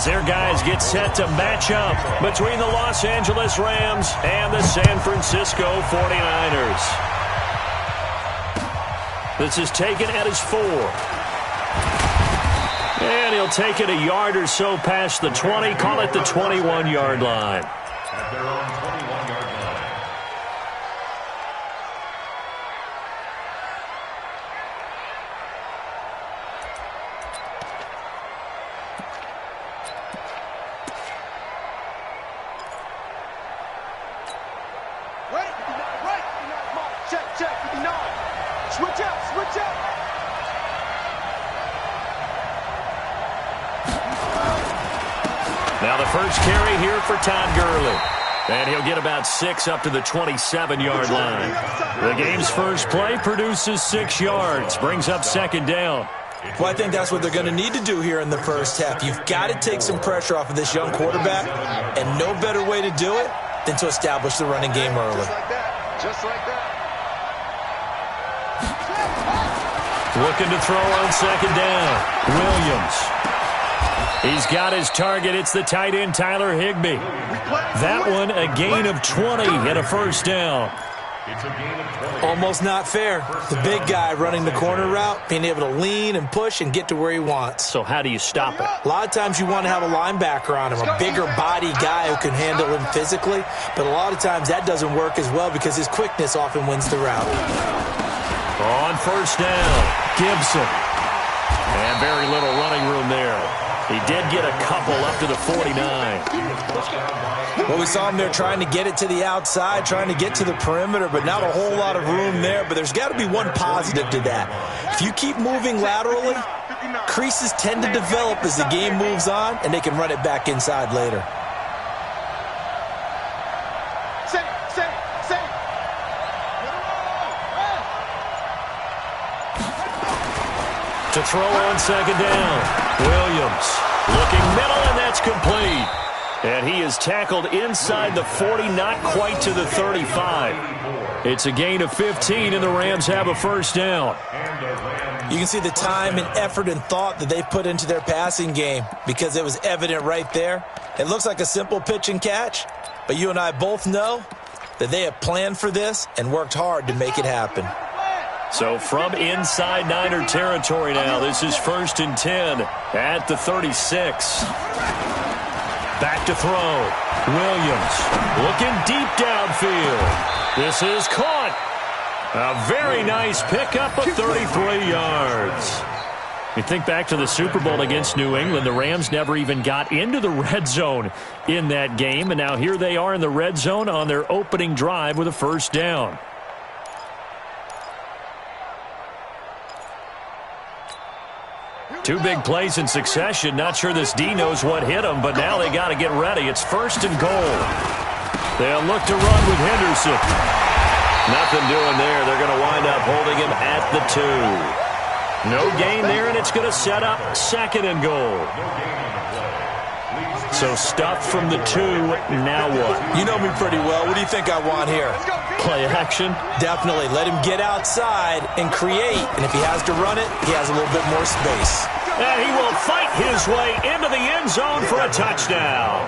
their guys get set to match up between the Los Angeles Rams and the San Francisco 49ers. This is taken at his 4. And he'll take it a yard or so past the 20, call it the 21-yard line. At their own 21-yard line. Right. Check. 59. Switch out. Now the first carry here for Todd Gurley. And he'll get about 6 up to the 27-yard line. The game's first play produces 6 yards, brings up second down. Well, I think that's what they're going to need to do here in the first half. You've got to take some pressure off of this young quarterback, and no better way to do it than to establish the running game early. Just like that. Looking to throw on second down. Williams. He's got his target. It's the tight end, Tyler Higbee. That one, a gain of 20 and a first down. It's a gain of 20. Almost not fair. The big guy running the corner route, being able to lean and push and get to where he wants. So how do you stop it? A lot of times you want to have a linebacker on him, a bigger body guy who can handle him physically, but a lot of times that doesn't work as well because his quickness often wins the route. On first down, Gibson. And very little running room there. He did get a couple up to the 49. Well, we saw him there trying to get it to the outside, trying to get to the perimeter, but not a whole lot of room there. But there's got to be one positive to that. If you keep moving laterally, creases tend to develop as the game moves on, and they can run it back inside later. To throw on second down, Williams looking middle, and that's complete. And he is tackled inside the 40, not quite to the 35. It's a gain of 15, and the Rams have a first down. You can see the time and effort and thought that they put into their passing game because it was evident right there. It looks like a simple pitch and catch, but you and I both know that they have planned for this and worked hard to make it happen. So from inside Niner territory now, this is 1st and 10 at the 36. Back to throw. Williams looking deep downfield. This is caught. A very nice pickup of 33 yards. You think back to the Super Bowl against New England, the Rams never even got into the red zone in that game, and now here they are in the red zone on their opening drive with a first down. Two big plays in succession. Not sure this D knows what hit him, but now they got to get ready. It's 1st and goal. They'll look to run with Henderson. Nothing doing there. They're going to wind up holding him at the 2. No gain there, and it's going to set up 2nd and goal. So stuff from the 2. Now what? You know me pretty well. What do you think I want here? Play action? Definitely. Let him get outside and create. And if he has to run it, he has a little bit more space. And he will fight his way into the end zone for a touchdown.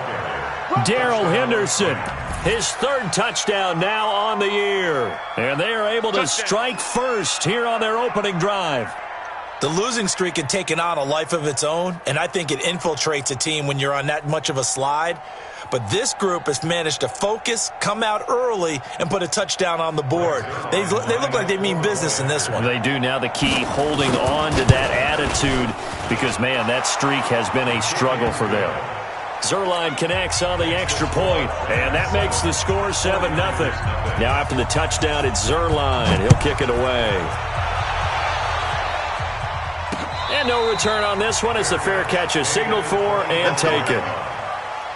Darrell Henderson, his 3rd touchdown now on the year. And they are able to strike first here on their opening drive. The losing streak had taken on a life of its own, and I think it infiltrates a team when you're on that much of a slide. But this group has managed to focus, come out early, and put a touchdown on the board. They look like they mean business in this one. They do. Now the key, holding on to that attitude, because, man, that streak has been a struggle for them. Zuerlein connects on the extra point, and that makes the score 7-0. Now after the touchdown, it's Zuerlein. He'll kick it away. And no return on this one as the fair catch is signaled for and taken. The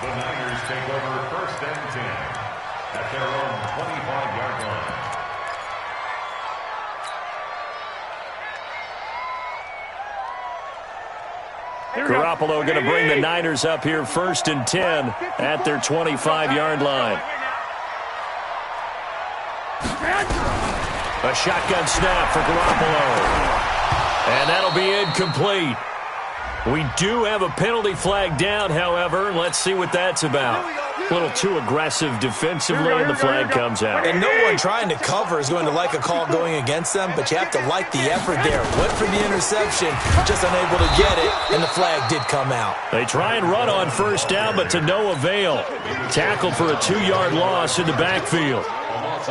Niners take over 1st and 10 at their own 25-yard line. Garoppolo going to bring the Niners up here 1st and 10 at their 25-yard line. A shotgun snap for Garoppolo. And that'll be incomplete. We do have a penalty flag down, however. Let's see what that's about. A little too aggressive defensively, and the flag comes out. And no one trying to cover is going to like a call going against them, but you have to like the effort there. Went for the interception, just unable to get it, and the flag did come out. They try and run on first down, but to no avail. Tackled for a 2-yard loss in the backfield.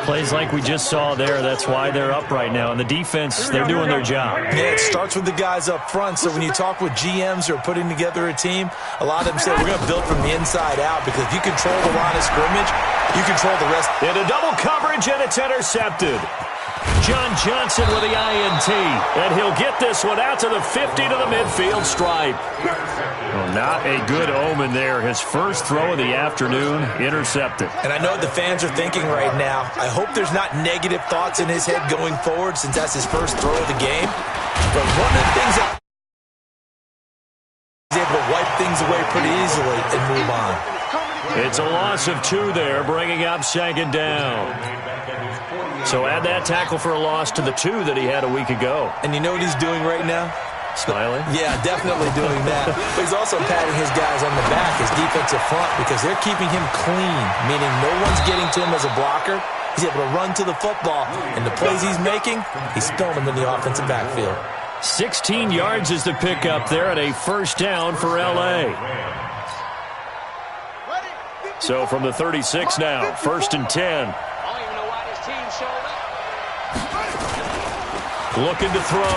Plays like we just saw there. That's why they're up right now. And the defense, they're doing their job. Yeah, it starts with the guys up front. So when you talk with GMs who are putting together a team, a lot of them say we're going to build from the inside out, because if you control the line of scrimmage, you control the rest. Into double coverage, and it's intercepted. John Johnson with the INT, and he'll get this one out to the 50 to the midfield stripe. Well, not a good omen there. His first throw of the afternoon, intercepted. And I know what the fans are thinking right now. I hope there's not negative thoughts in his head going forward, since that's his first throw of the game. But one of the things that he's able to wipe things away pretty easily and move on. It's a loss of 2 there, bringing up second down. So add that tackle for a loss to the 2 that he had a week ago. And you know what he's doing right now? Smiling? Yeah, definitely doing that. But he's also patting his guys on the back, his defensive front, because they're keeping him clean, meaning no one's getting to him as a blocker. He's able to run to the football, and the plays he's making, he's throwing them in the offensive backfield. 16 yards is the pickup there, and a first down for L.A. So from the 36 now, 1st and 10. Looking to throw.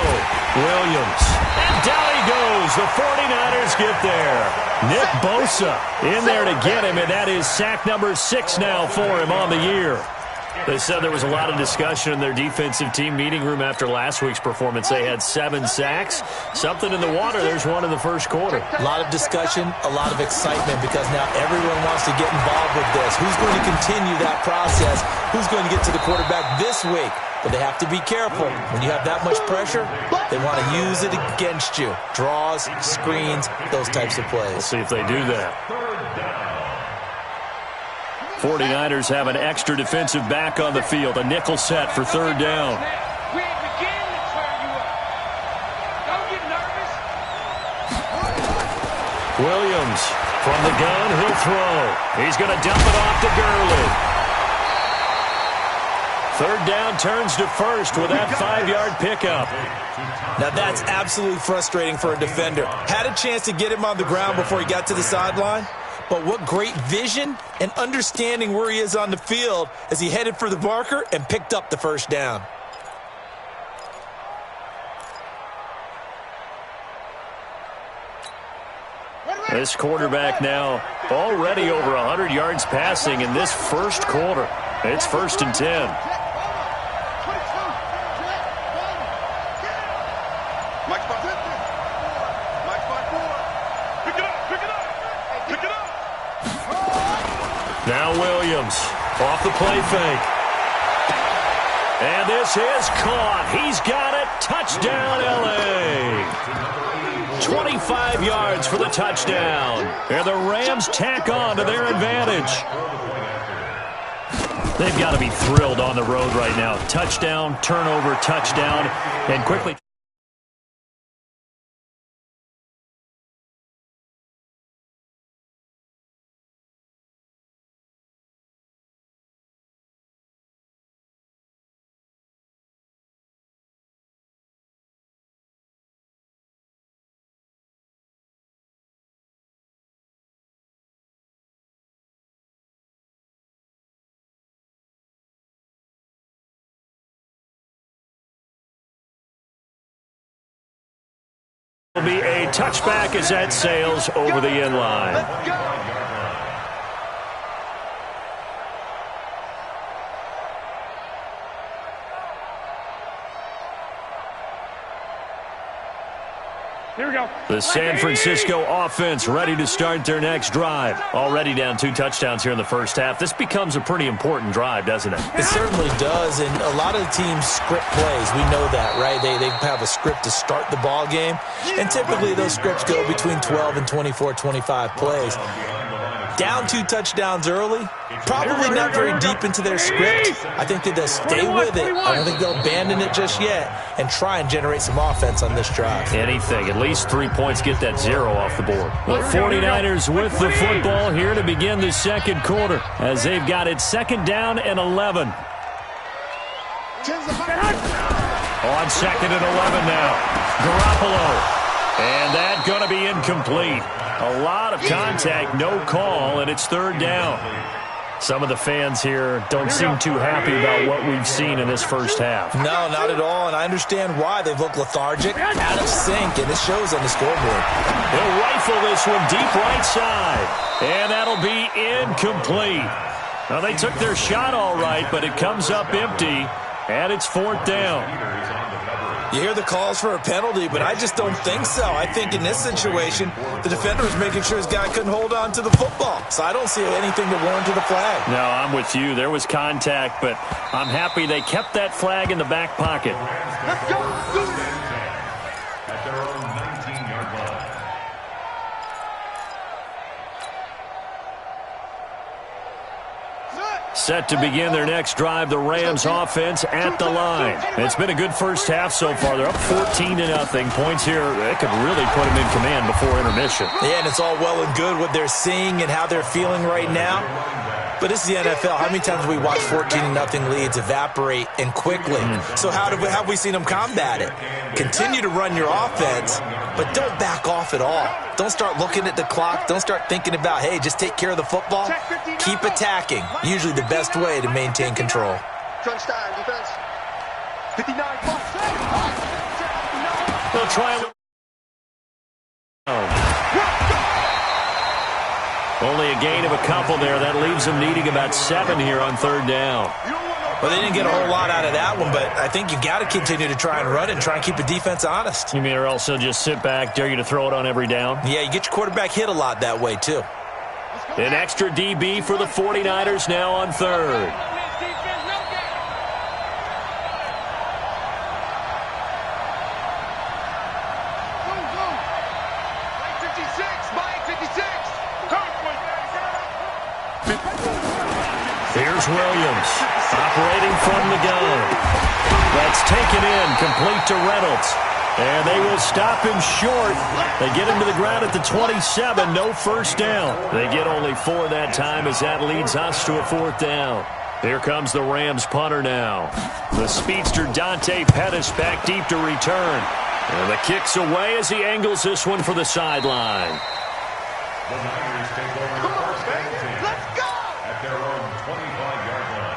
Williams. And down he goes. The 49ers get there. Nick Bosa in there to get him, and that is sack number 6 now for him on the year. They said there was a lot of discussion in their defensive team meeting room after last week's performance. They had 7 sacks. Something in the water. There's one in the first quarter. A lot of discussion, a lot of excitement, because now everyone wants to get involved with this. Who's going to continue that process? Who's going to get to the quarterback this week? But they have to be careful. When you have that much pressure, they want to use it against you. Draws, screens, those types of plays. We'll see if they do that. 49ers have an extra defensive back on the field. A nickel set for 3rd down. Williams from the gun. He'll throw. He's going to dump it off to Gurley. 3rd down turns to 1st with that 5-yard pickup. Now that's absolutely frustrating for a defender. Had a chance to get him on the ground before he got to the sideline, but what great vision and understanding where he is on the field as he headed for the marker and picked up the 1st down. This quarterback now already over 100 yards passing in this first quarter. It's 1st and 10. Now Williams off the play fake. And this is caught. He's got it. Touchdown, L.A. 25 yards for the touchdown. And the Rams tack on to their advantage. They've got to be thrilled on the road right now. Touchdown, turnover, touchdown, and quickly. Will be a touchback as that sails over the end line. Here we go. The San Francisco offense ready to start their next drive. Already down 2 touchdowns here in the first half. This becomes a pretty important drive, doesn't it? It certainly does, and a lot of teams script plays. We know that, right? They have a script to start the ball game, and typically those scripts go between 12 and 24, 25 plays. Down 2 touchdowns early. Probably not very deep into their script. I think that they'll stay with it. I don't think they'll abandon it just yet and try and generate some offense on this drive. Anything. At least 3 points get that 0 off the board. The 49ers with the football here to begin the second quarter as they've got it 2nd down and 11. On 2nd and 11 now. Garoppolo. And that's going to be incomplete. A lot of contact, no call, and it's 3rd down. Some of the fans here don't seem too happy about what we've seen in this first half. No, not at all, and I understand why. They've looked lethargic, out of sync, and it shows on the scoreboard. They'll rifle this one deep right side, and that'll be incomplete. Now, they took their shot all right, but it comes up empty, and it's 4th down. You hear the calls for a penalty, but I just don't think so. I think in this situation, the defender was making sure his guy couldn't hold on to the football. So I don't see anything to warrant the flag. No, I'm with you. There was contact, but I'm happy they kept that flag in the back pocket. Let's go. At their own 19-yard line. Set to begin their next drive, the Rams offense at the line. It's been a good first half so far. They're up 14-0. Points here, that could really put them in command before intermission. Yeah, and it's all well and good what they're seeing and how they're feeling right now. But this is the NFL. How many times have we watched 14-0 leads evaporate and quickly? So how have we seen them combat it? Continue to run your offense, but don't back off at all. Don't start looking at the clock. Don't start thinking about, hey, just take care of the football. Keep attacking. Usually the best way to maintain control. Crunch time, defense. 59. They'll try it. Only a gain of a couple there. That leaves them needing about 7 here on 3rd down. Well, they didn't get a whole lot out of that one, but I think you got to continue to try and run and try and keep the defense honest. You mean or else they'll just sit back, dare you to throw it on every down? Yeah, you get your quarterback hit a lot that way, too. An extra DB for the 49ers now on 3rd. Here's Williams, operating from the gun. That's taken in, complete to Reynolds. And they will stop him short. They get him to the ground at the 27, no first down. They get only 4 that time as that leads us to a 4th down. Here comes the Rams punter now. The speedster Dante Pettis back deep to return. And the kick's away as he angles this one for the sideline. The Niners take over first and 10. Let's go. At their own 25-yard line.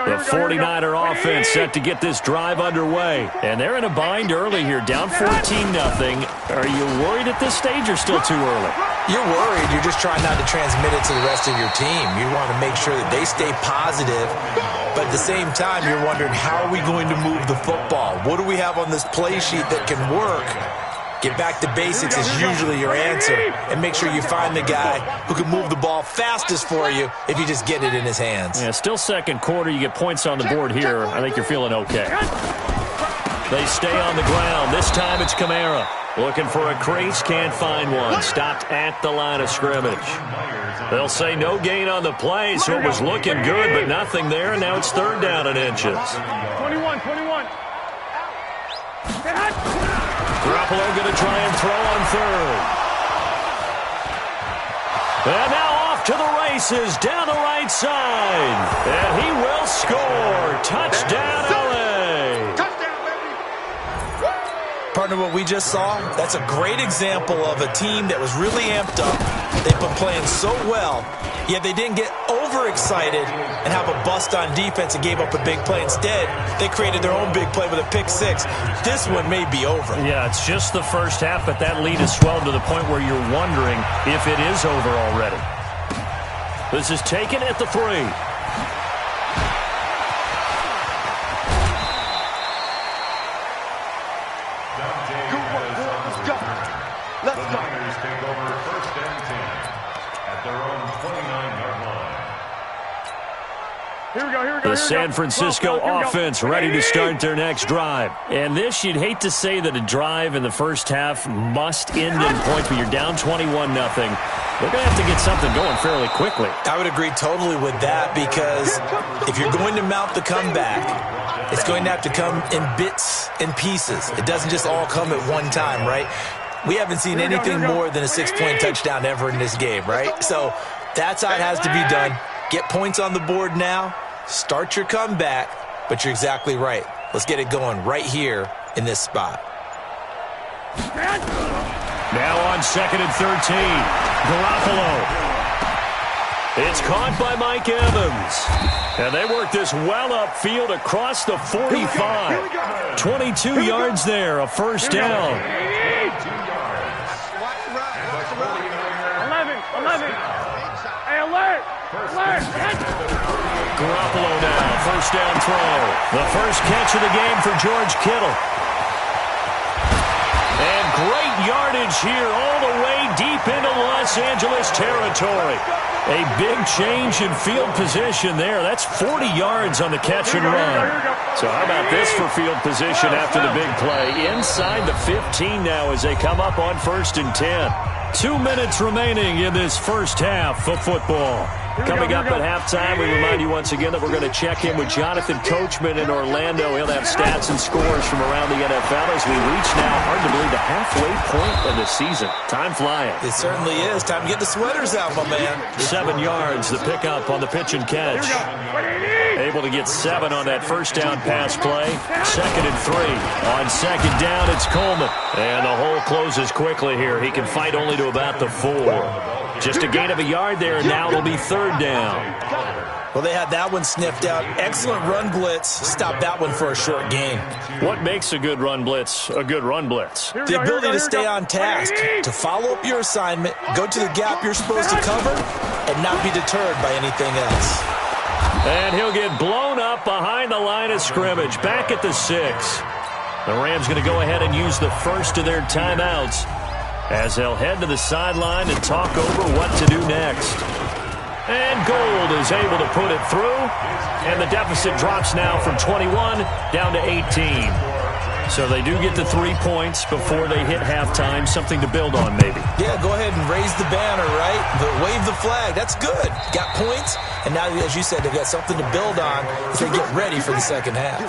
The 49er offense set to get this drive underway. And they're in a bind early here, down 14-0. Are you worried at this stage or still too early? You're worried. You're just trying not to transmit it to the rest of your team. You want to make sure that they stay positive. But at the same time, you're wondering, how are we going to move the football? What do we have on this play sheet that can work? Get back to basics is usually your answer. And make sure you find the guy who can move the ball fastest for you if you just get it in his hands. Yeah, still second quarter. You get points on the board here. I think you're feeling okay. They stay on the ground. This time it's Kamara. Looking for a crease, can't find one. Stopped at the line of scrimmage. They'll say no gain on the play, so it was looking good, but nothing there, and now it's 3rd down and inches. 21. Garoppolo going to try and throw on 3rd. And now off to the races down the right side. And he will score. Touchdown, LA. Partner, what we just saw, that's a great example of a team that was really amped up. They've been playing so well, yet they didn't get overexcited and have a bust on defense and gave up a big play. Instead, they created their own big play with a pick 6. This one may be over. Yeah, it's just the first half, but that lead has swelled to the point where you're wondering if it is over already. This is taken at the 3. Let's go. The Niners take over first and 10 at their own 29-yard The San Francisco offense ready to start their next drive. And this, you'd hate to say that a drive in the first half must end in points, but you're down 21-0. They're going to have to get something going fairly quickly. I would agree totally with that, because if you're going to mount the comeback, it's going to have to come in bits and pieces. It doesn't just all come at one time, right? We haven't seen anything more than a 6-point touchdown ever in this game, right? So that's how it has to be done. Get points on the board now. Start your comeback, but you're exactly right. Let's get it going right here in this spot. Now on 2nd and 13, Garoppolo. It's caught by Mike Evans. And they work this well upfield across the 45. 22 yards there, a first down. 11. Hey, alert! Garoppolo now, first down throw. The first catch of the game for George Kittle. And great yardage here all the way deep into Los Angeles territory. A big change in field position there. That's 40 yards on the catch and run. So how about this for field position after the big play? Inside the 15 now as they come up on 1st and 10. 2 minutes remaining in this first half of football. Coming up at halftime, we remind you once again that we're going to check in with Jonathan Coachman in Orlando. He'll have stats and scores from around the NFL as we reach now, hard to believe, the halfway point of the season. Time flying. It certainly is. Time to get the sweaters out, my man. 7 yards, the pickup on the pitch and catch. Able to get 7 on that first down pass play. 2nd and 3. On 2nd down, it's Coleman. And the hole closes quickly here. He can fight only to about the 4. Just a gain of a yard there, and now it'll be 3rd down. Well, they had that one sniffed out. Excellent run blitz. Stop that one for a short gain. What makes a good run blitz a good run blitz? The ability to stay on task, to follow up your assignment, go to the gap you're supposed to cover, and not be deterred by anything else. And he'll get blown up behind the line of scrimmage, back at the 6. The Rams going to go ahead and use the first of their timeouts as they'll head to the sideline and talk over what to do next. And Gold is able to put it through, and the deficit drops now from 21 down to 18. So they do get the 3 points before they hit halftime, something to build on maybe. Yeah, go ahead and raise the banner, right? But wave the flag. That's good. Got points, and now, as you said, they've got something to build on as they get ready for the second half.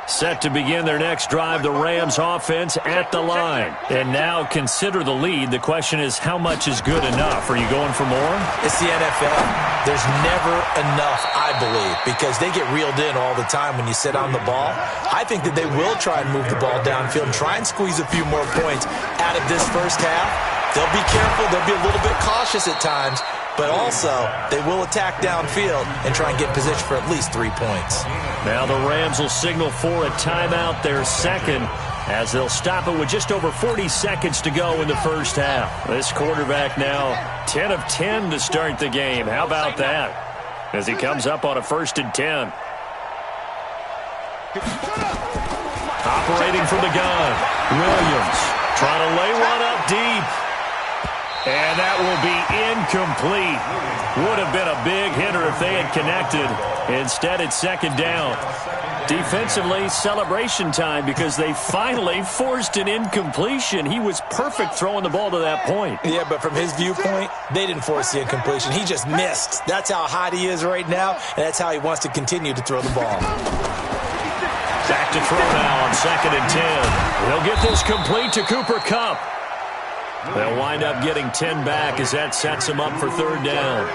Set to begin their next drive, the Rams offense at the line. And now consider the lead. The question is, how much is good enough? Are you going for more? It's the NFL. There's never enough, I believe, because they get reeled in all the time when you sit on the ball. I think that they will try and move the ball downfield and try and squeeze a few more points out of this first half. They'll be careful. They'll be a little bit cautious at times, but also they will attack downfield and try and get position for at least 3 points. Now the Rams will signal for a timeout, their second, as they'll stop it with just over 40 seconds to go in the first half. This quarterback now 10 of 10 to start the game. How about that? As he comes up on a 1st and 10. Operating from the gun, Williams trying to lay one up deep. And that will be incomplete. Would have been a big hitter if they had connected. Instead, it's 2nd down. Defensively, celebration time because they finally forced an incompletion. He was perfect throwing the ball to that point. Yeah, but from his viewpoint, they didn't force the incompletion. He just missed. That's how hot he is right now, and that's how he wants to continue to throw the ball. Back to throw now on 2nd and 10. They'll get this complete to Cooper Kupp. They'll wind up getting 10 back as that sets them up for 3rd down.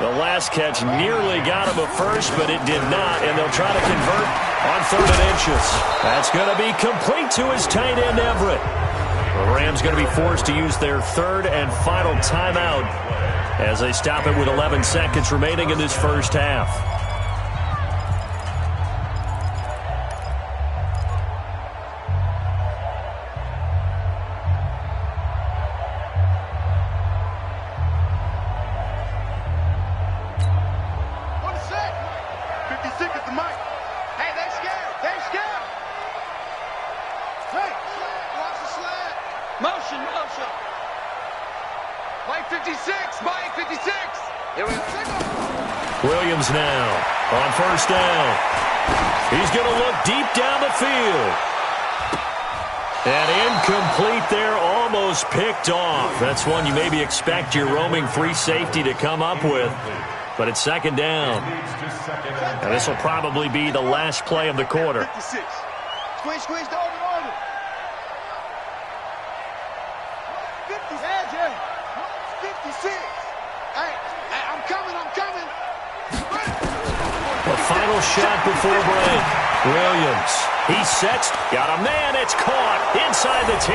The last catch nearly got him a first, but it did not, and they'll try to convert on 3rd and inches. That's going to be complete to his tight end, Everett. The Rams going to be forced to use their 3rd and final timeout as they stop it with 11 seconds remaining in this first half. Williams now on first down. He's going to look deep down the field. And incomplete there, almost picked off. That's one you maybe expect your roaming free safety to come up with. But it's second down. And this will probably be the last play of the quarter. 56. Squeeze the over. 56. Hey, I'm coming. The final shot before break. Williams. He sets. Got a man. It's caught inside the 10.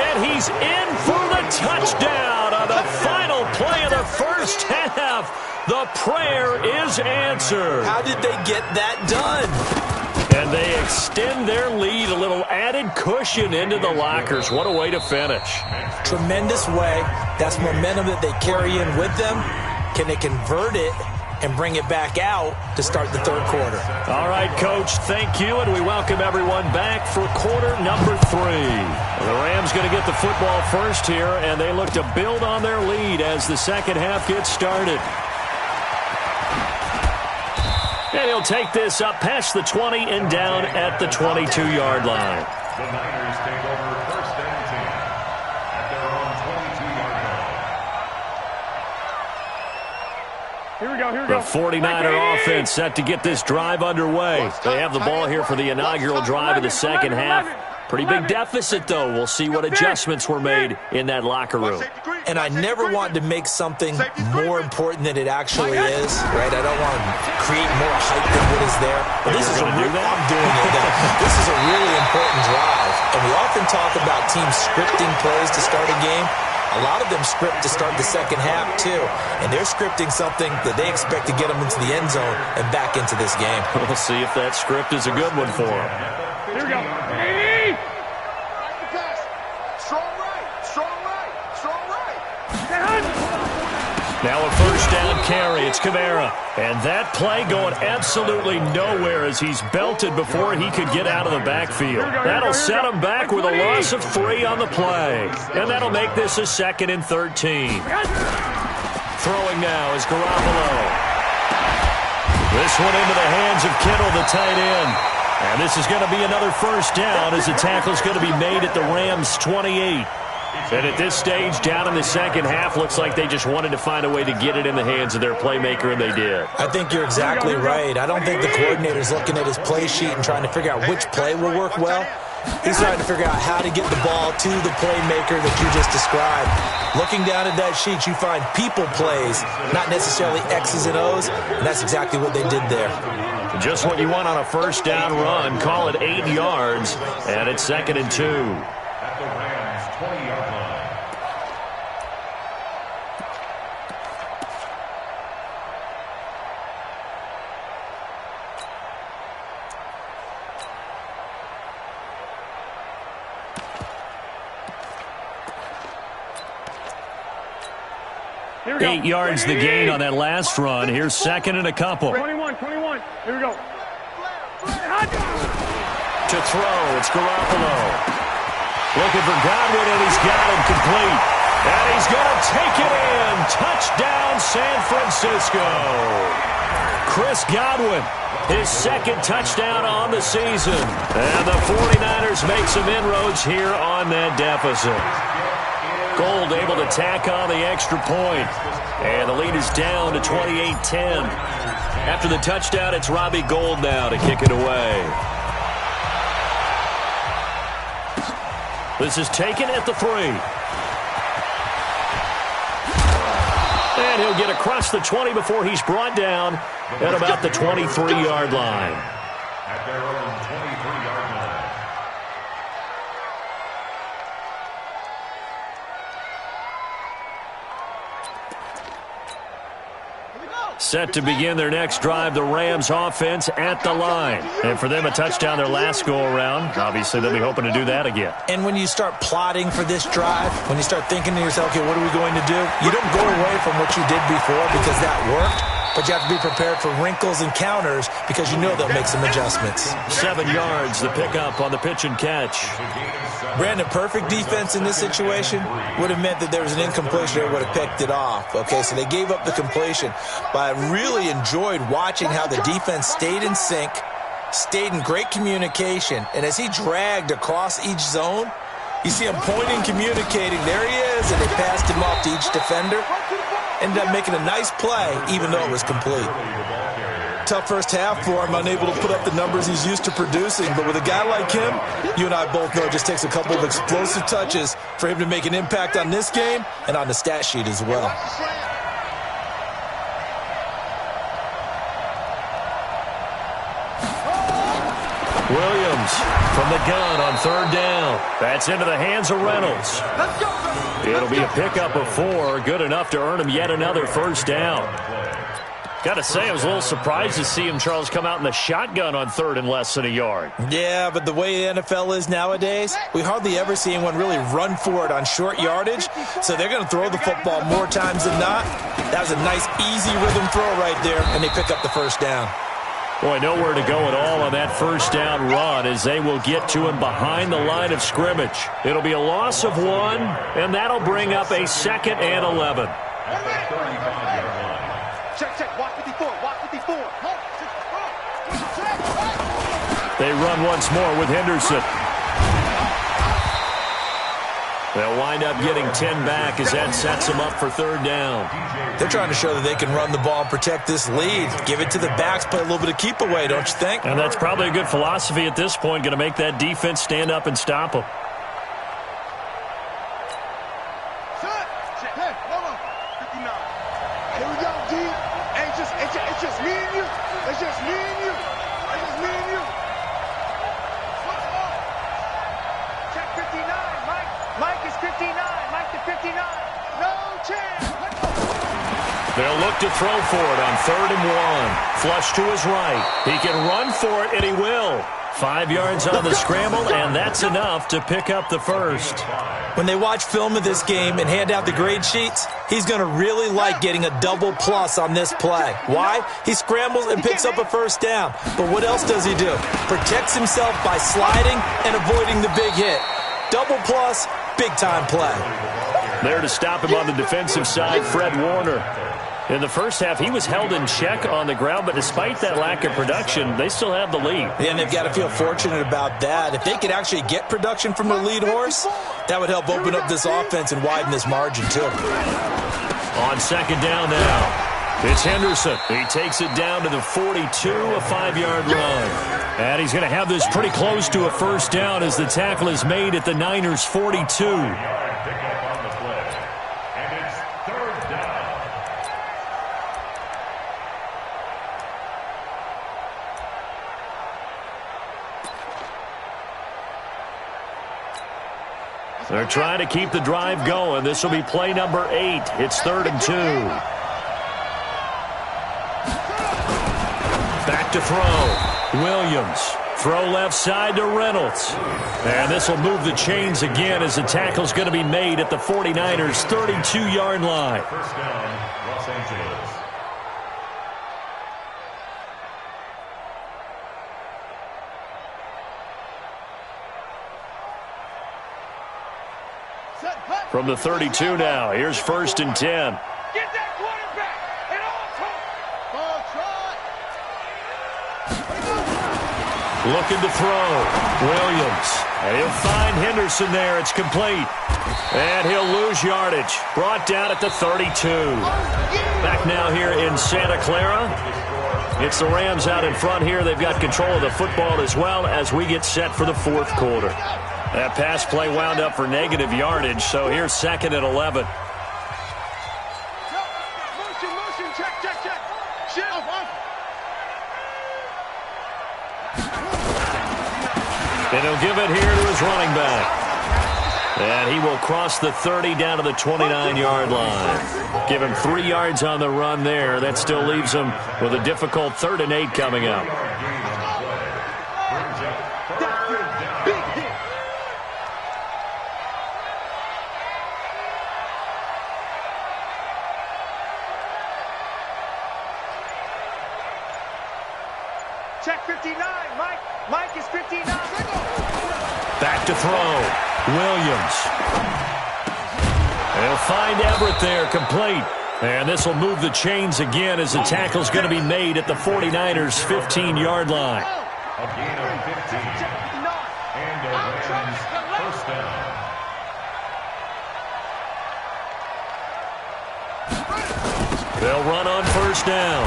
And he's in for the touchdown on the final play of the first half. The prayer is answered. How did they get that done? And they extend their lead, a little added cushion into the lockers. What a way to finish. Tremendous way. That's momentum that they carry in with them. Can they convert it and bring it back out to start the third quarter? All right, Coach, thank you, and we welcome everyone back for quarter number 3. The Rams going to get the football first here, and they look to build on their lead as the second half gets started. And he'll take this up past the 20 and down at the 22-yard line. The Niners take over first and 10 at their own 22-yard line. Here we go. The 49er offense set to get this drive underway. They have the ball here for the inaugural drive of the second half. Pretty big deficit, though. We'll see what adjustments were made in that locker room. And I never want to make something more important than it actually is, right? I don't want to create more hype than what is there. But this is I'm doing it now. This is a really important drive. And we often talk about teams scripting plays to start a game. A lot of them script to start the second half, too. And they're scripting something that they expect to get them into the end zone and back into this game. We'll see if that script is a good one for them. Here we go. Now a first down carry. It's Kamara. And that play going absolutely nowhere as he's belted before he could get out of the backfield. That'll set him back with a loss of 3 on the play. And that'll make this a 2nd and 13. Throwing now is Garoppolo. This one into the hands of Kittle, the tight end. And this is going to be another first down as the tackle's going to be made at the Rams' 28. And at this stage, down in the second half, looks like they just wanted to find a way to get it in the hands of their playmaker, and they did. I think you're exactly right. I don't think the coordinator's looking at his play sheet and trying to figure out which play will work well. He's trying to figure out how to get the ball to the playmaker that you just described. Looking down at that sheet, you find people plays, not necessarily X's and O's, and that's exactly what they did there. Just what you want on a first down run. Call it 8 yards, and it's 2nd and 2. At the Rams' 20-yard line. Here we go. 8 yards the gain on that last run. Here's 2nd and a couple. 21. Here we go. To throw, it's Garoppolo. Looking for Godwin, and he's got him complete. And he's going to take it in. Touchdown, San Francisco. Chris Godwin, his 2nd touchdown on the season. And the 49ers make some inroads here on that deficit. Gold able to tack on the extra point. And the lead is down to 28-10. After the touchdown, it's Robbie Gould now to kick it away. This is taken at the 3. And he'll get across the 20 before he's brought down at about the 23-yard line. At their own 23-yard line. Set to begin their next drive, the Rams offense at the line. And for them, a touchdown their last go-around. Obviously, they'll be hoping to do that again. And when you start plotting for this drive, when you start thinking to yourself, okay, what are we going to do? You don't go away from what you did before because that worked. but you have to be prepared for wrinkles and counters because you know they'll make some adjustments. 7 yards, the pickup on the pitch and catch. Brandon, perfect defense in this situation would have meant that there was an incompletion or would have picked it off. Okay, so they gave up the completion, but I really enjoyed watching how the defense stayed in sync, stayed in great communication, and as he dragged across each zone, you see him pointing, communicating. There he is, and they passed him off to each defender. Ended up making a nice play, even though it was complete. Tough first half for him, unable to put up the numbers he's used to producing. But with a guy like him, you and I both know it just takes a couple of explosive touches for him to make an impact on this game and on the stat sheet as well. Williams from the gun on 3rd down. That's into the hands of Reynolds. It'll be a pickup of 4, good enough to earn him yet another first down. Got to say, I was a little surprised to see him, Charles, come out in the shotgun on 3rd and less than a yard. Yeah, but the way the NFL is nowadays, we hardly ever see anyone really run for it on short yardage, so they're going to throw the football more times than not. That was a nice, easy rhythm throw right there, and they pick up the first down. Boy, nowhere to go at all on that first down run as they will get to him behind the line of scrimmage. It'll be a loss of 1, and that'll bring up a 2nd and 11. Check. Watch 54. Watch 54. They run once more with Henderson. They'll wind up getting 10 back as that sets them up for 3rd down. They're trying to show that they can run the ball and protect this lead. Give it to the backs, play a little bit of keep away, don't you think? And that's probably a good philosophy at this point, going to make that defense stand up and stop them. Here we go, D. It's just me and you. It's just me and you. It's just me and you. Check 59. Mike is 59. Mike to 59. No chance. They'll look to throw for it on 3rd and 1. Flush to his right. He can run for it, and he will. 5 yards on the scramble, and that's enough to pick up the first. When they watch film of this game and hand out the grade sheets, he's going to really like getting a double plus on this play. Why? He scrambles and picks up a first down. But what else does he do? Protects himself by sliding and avoiding the big hit. Double plus, big-time play. There to stop him on the defensive side, Fred Warner. In the first half, he was held in check on the ground, but despite that lack of production, they still have the lead. And they've got to feel fortunate about that. If they could actually get production from their lead horse, that would help open up this offense and widen this margin, too. On 2nd down now, it's Henderson. He takes it down to the 42, a 5-yard run. And he's going to have this pretty close to a first down as the tackle is made at the Niners' 42. They're trying to keep the drive going. This will be play number 8. It's 3rd and 2. Back to throw. Williams. Throw left side to Reynolds. And this will move the chains again as the tackle's going to be made at the 49ers' 32-yard line. First down, Los Angeles. From the 32 now, here's 1st and 10. Get that quarterback and all Looking to throw. Williams. And he'll find Henderson there. It's complete. And he'll lose yardage. Brought down at the 32. Back now here in Santa Clara. It's the Rams out in front here. They've got control of the football as well as we get set for the 4th quarter. That pass play wound up for negative yardage, so here's 2nd and 11. Motion, check. Shit. And he'll give it here to his running back. And he will cross the 30 down to the 29-yard line. Give him 3 yards on the run there. That still leaves him with a difficult 3rd and 8 coming up. Check 59. Mike is 59. Back to throw. Williams. They'll find Everett there, complete. And this will move the chains again as the tackle's going to be made at the 49ers' 15-yard line. A gain of 15. And a Rams first down. They'll run on first down.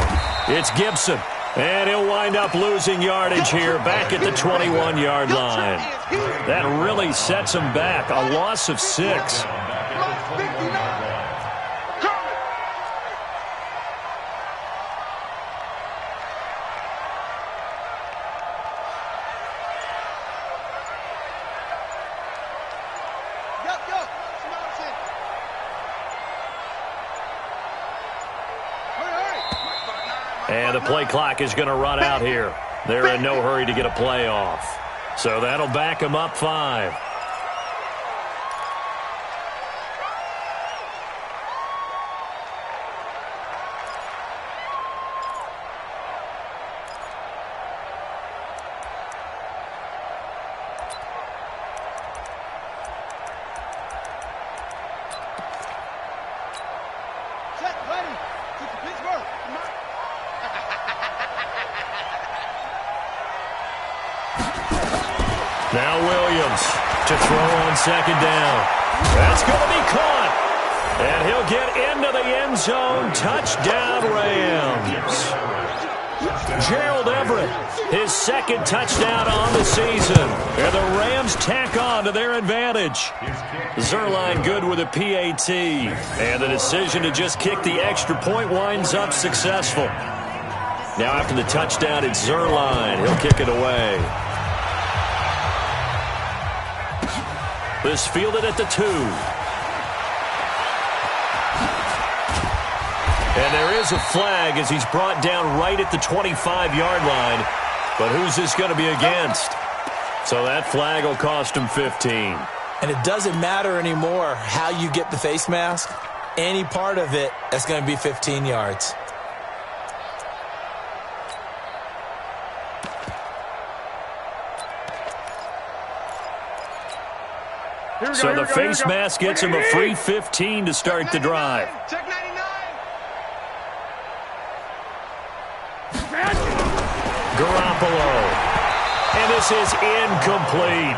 It's Gibson. And he'll wind up losing yardage here back at the 21-yard line. That really sets him back. A loss of 6. And the play clock is going to run out here. They're in no hurry to get a play off. So that'll back them up 5. Now Williams to throw on second down. That's going to be caught. And he'll get into the end zone. Touchdown, Rams. Gerald Everett, his second touchdown on the season. And the Rams tack on to their advantage. Zerline good with a PAT. And the decision to just kick the extra point winds up successful. Now after the touchdown, it's Zerline. He'll kick it away. This fielded at the 2. And there is a flag as he's brought down right at the 25-yard line. But who's this going to be against? So that flag will cost him 15. And it doesn't matter anymore how you get the face mask. Any part of it, that's going to be 15 yards. So the face mask gets him a free 15 to start the drive. Check 99. Garoppolo. And this is incomplete.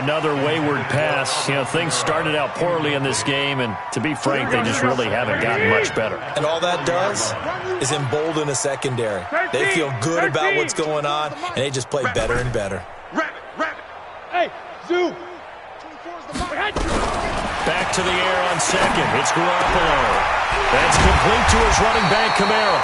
Another wayward pass. You know, things started out poorly in this game, and to be frank, they just really haven't gotten much better. And all that does is embolden a secondary. They feel good about what's going on, and they just play better and better. Rabbit. Hey, Zoo. Back to the air on second. It's Garoppolo. That's complete to his running back, Kamara.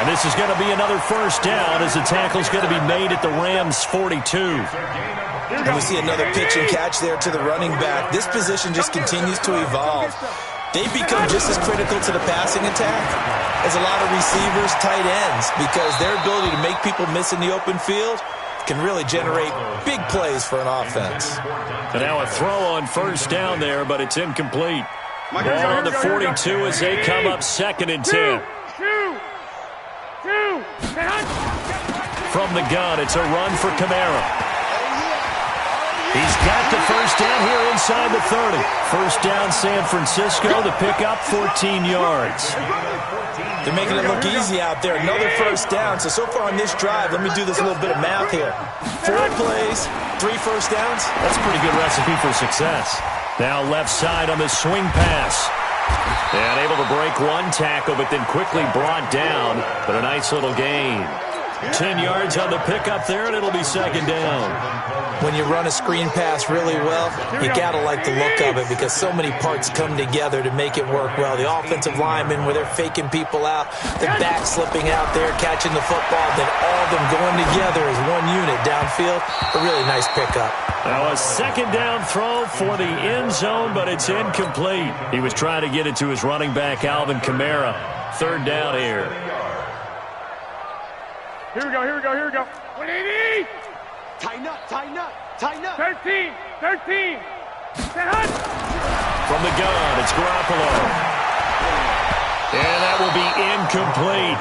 And this is going to be another first down as the tackle's going to be made at the Rams' 42. And we see another pitch and catch there to the running back. This position just continues to evolve. They become just as critical to the passing attack as a lot of receivers, tight ends, because their ability to make people miss in the open field can really generate big plays for an offense. And now a throw on first down there, but it's incomplete. Ball on the 42 as they come up 2nd and 10. From the gun, it's a run for Kamara. He's got the first down here inside the 30. First down, San Francisco. The pickup, 14 yards. They're making it look easy out there. Another first down. So far on this drive, let me do this little bit of math here. 4 plays, 3 first downs. That's a pretty good recipe for success. Now left side on the swing pass. And able to break one tackle, but then quickly brought down. But a nice little gain. 10 yards on the pickup there, and it'll be 2nd down. When you run a screen pass really well, you got to like the look of it because so many parts come together to make it work well. The offensive linemen, where they're faking people out, the back slipping out there, catching the football, then all of them going together as one unit downfield. A really nice pickup. Now a 2nd down throw for the end zone, but it's incomplete. He was trying to get it to his running back, Alvin Kamara. 3rd down here. Here we go. 180! Tighten up. 13! From the gun, it's Garoppolo. And that will be incomplete.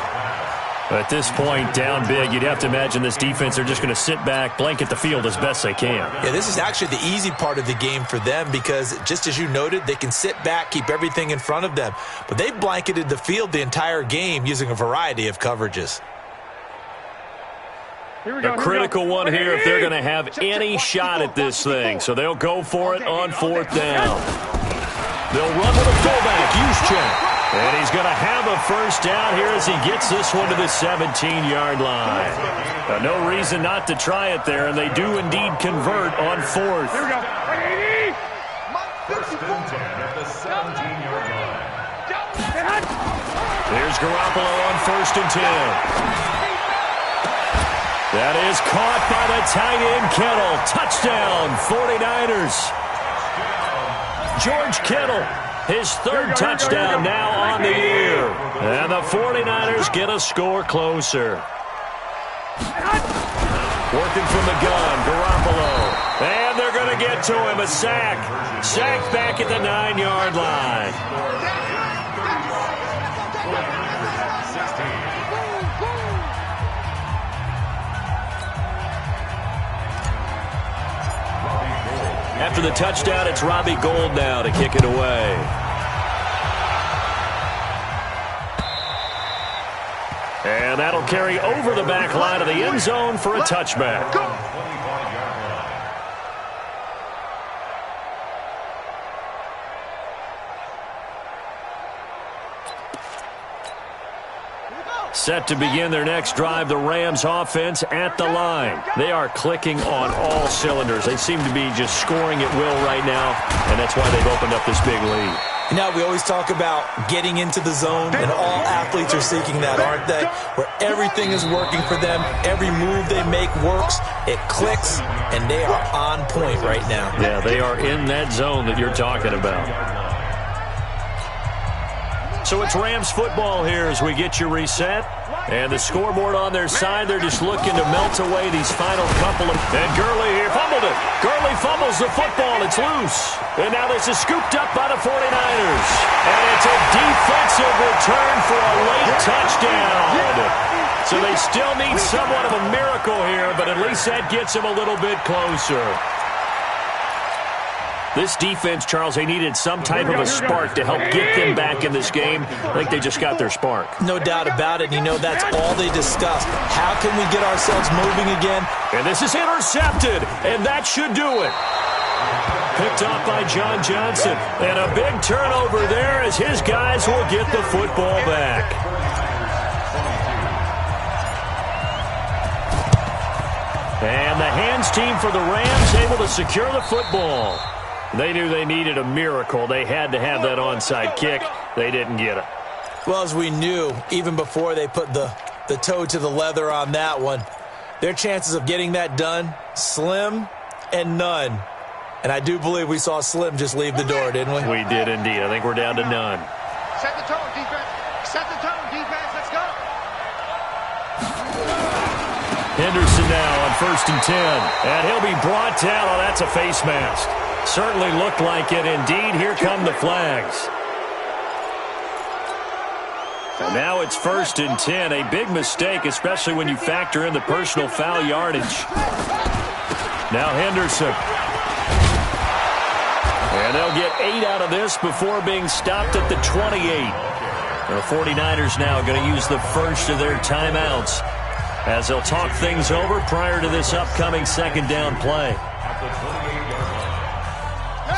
At this point, down big, you'd have to imagine this defense, they're just going to sit back, blanket the field as best they can. Yeah, this is actually the easy part of the game for them because, just as you noted, they can sit back, keep everything in front of them. But they've blanketed the field the entire game using a variety of coverages. A critical one here if they're going to have any shot at this thing. So they'll go for it on 4th down. They'll run with a fullback, Juszczyk. And he's going to have a first down here as he gets this one to the 17-yard line. No reason not to try it there, and they do indeed convert on 4th. Here we go. First and 10 at the 17-yard line. Here's Garoppolo on 1st and 10. That is caught by the tight end, Kittle. Touchdown, 49ers. George Kittle, his 3rd touchdown now on the year. And the 49ers get a score closer. Working from the gun, Garoppolo. And they're going to get to him, a sack. Sack back at the 9-yard line. After the touchdown, it's Robbie Gould now to kick it away. And that'll carry over the back line of the end zone for a touchback. Set to begin their next drive, the Rams offense at the line. They are clicking on all cylinders. They seem to be just scoring at will right now, and that's why they've opened up this big lead. You know, we always talk about getting into the zone, and all athletes are seeking that, aren't they? Where everything is working for them, every move they make works, it clicks, and they are on point right now. Yeah, they are in that zone that you're talking about. So it's Rams football here as we get you reset. And the scoreboard on their side, they're just looking to melt away these final couple of... And Gurley here fumbled it. Gurley fumbles the football. It's loose. And now this is scooped up by the 49ers. And it's a defensive return for a late touchdown. So they still need somewhat of a miracle here, but at least that gets them a little bit closer. This defense, Charles, they needed some type of a spark to help get them back in this game. I think they just got their spark. No doubt about it. You know, that's all they discussed. How can we get ourselves moving again? And this is intercepted, and that should do it. Picked off by John Johnson. And a big turnover there as his guys will get the football back. And the hands team for the Rams able to secure the football. They knew they needed a miracle. They had to have that onside kick. They didn't get it. Well, as we knew, even before they put the toe to the leather on that one, their chances of getting that done, slim and none. And I do believe we saw Slim just leave the door, didn't we? We did indeed. I think we're down to none. Set the tone, defense. Set the tone, defense. Let's go. Henderson now on 1st and 10. And he'll be brought down. Oh, that's a face mask. Certainly looked like it. Indeed, here come the flags. And now it's 1st and 10. A big mistake, especially when you factor in the personal foul yardage. Now Henderson. And they'll get 8 out of this before being stopped at the 28. The 49ers now going to use the first of their timeouts as they'll talk things over prior to this upcoming 2nd down play.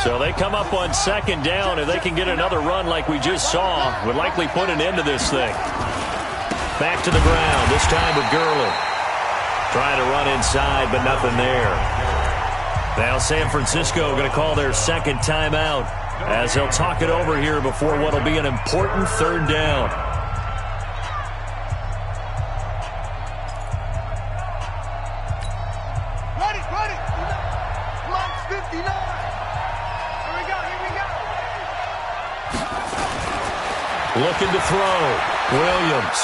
So they come up on 2nd down. If they can get another run like we just saw, would likely put an end to this thing. Back to the ground, this time with Gurley. Trying to run inside, but nothing there. Now San Francisco going to call their 2nd timeout as they'll talk it over here before what will be an important 3rd down. Ready. Clock's 59. Here we go. Looking to throw. Williams.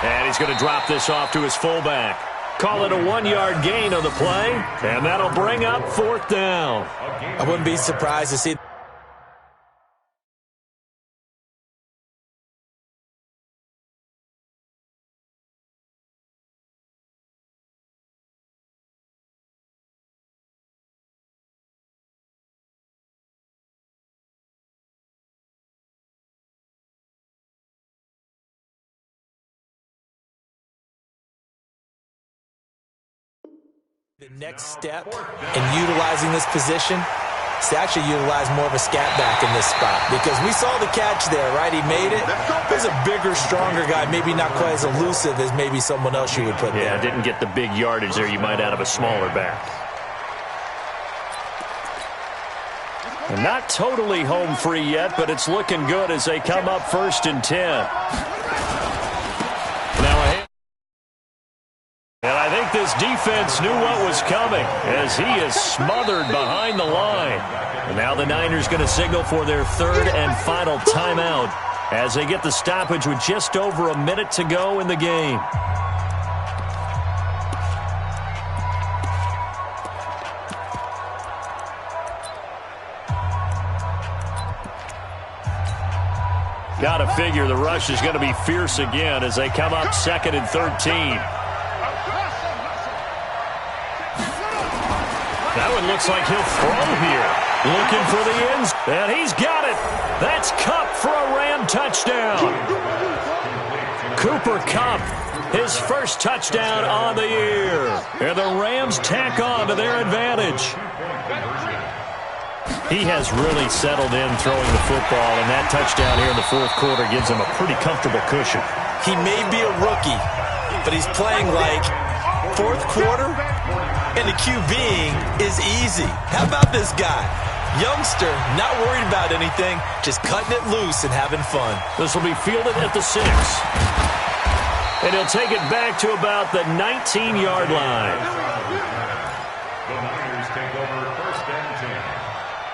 And he's going to drop this off to his fullback. Call it a 1-yard gain on the play, and that'll bring up 4th down. I wouldn't be surprised to see The next step in utilizing this position is to actually utilize more of a scat back in this spot, because we saw the catch there, right? He made it. There's a bigger, stronger guy, maybe not quite as elusive as maybe someone else you would put there. Yeah, didn't get the big yardage there you might out of a smaller back. And not totally home free yet, but it's looking good as they come up 1st and 10. And I think this defense knew what was coming as he is smothered behind the line. And now the Niners going to signal for their 3rd and final timeout as they get the stoppage with just over a minute to go in the game. Got to figure the rush is going to be fierce again as they come up 2nd and 13. That one looks like he'll throw here. Looking for the ends, and he's got it. That's Kupp for a Ram touchdown. Cooper Kupp, his first touchdown on the year. And the Rams tack on to their advantage. He has really settled in throwing the football, and that touchdown here in the 4th quarter gives him a pretty comfortable cushion. He may be a rookie, but he's playing like 4th quarter, and the QBing is easy. How about this guy? Youngster, not worried about anything, just cutting it loose and having fun. This will be fielded at the 6. And he'll take it back to about the 19-yard line. The Niners take over 1st and 10.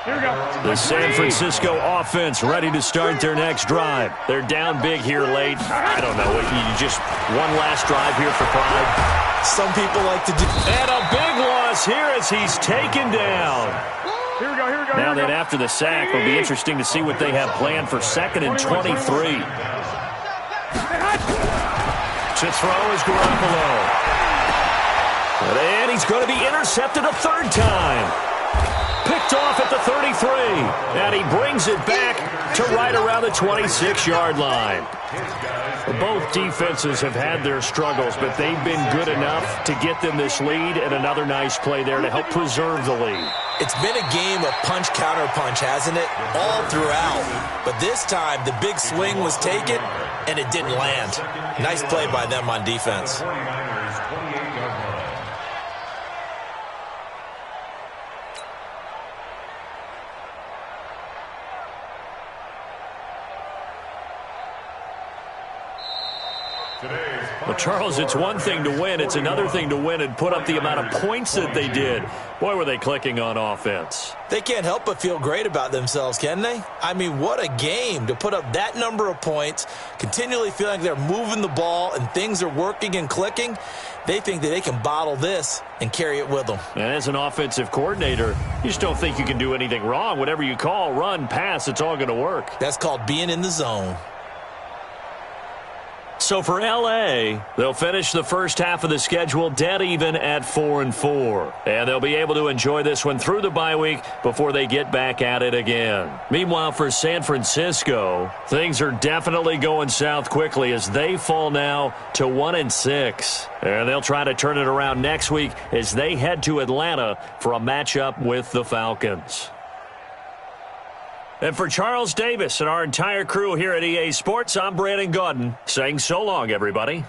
Here we go. The San Francisco offense ready to start their next drive. They're down big here late. I don't know. You just one last drive here for pride. Some people like to do. And a big loss here as he's taken down. Here we go, here we go. Now then, after the sack, it'll be interesting to see what they have planned for 2nd and 23. To throw is Garoppolo. And he's going to be intercepted a 3rd time. Picked off at the 33, and he brings it back to right around the 26-yard line. Both defenses have had their struggles, but they've been good enough to get them this lead, and another nice play there to help preserve the lead. It's been a game of punch-counter-punch, hasn't it? All throughout. But this time, the big swing was taken, and it didn't land. Nice play by them on defense. 49ers 28-yard line. Well, Charles, it's one thing to win. It's another thing to win and put up the amount of points that they did. Boy, were they clicking on offense. They can't help but feel great about themselves, can they? I mean, what a game to put up that number of points, continually feeling like they're moving the ball and things are working and clicking. They think that they can bottle this and carry it with them. And as an offensive coordinator, you just don't think you can do anything wrong. Whatever you call, run, pass, it's all going to work. That's called being in the zone. So for L.A., they'll finish the first half of the schedule dead even at 4-4. And they'll be able to enjoy this one through the bye week before they get back at it again. Meanwhile, for San Francisco, things are definitely going south quickly as they fall now to 1-6. And they'll try to turn it around next week as they head to Atlanta for a matchup with the Falcons. And for Charles Davis and our entire crew here at EA Sports, I'm Brandon Gaudin saying so long, everybody.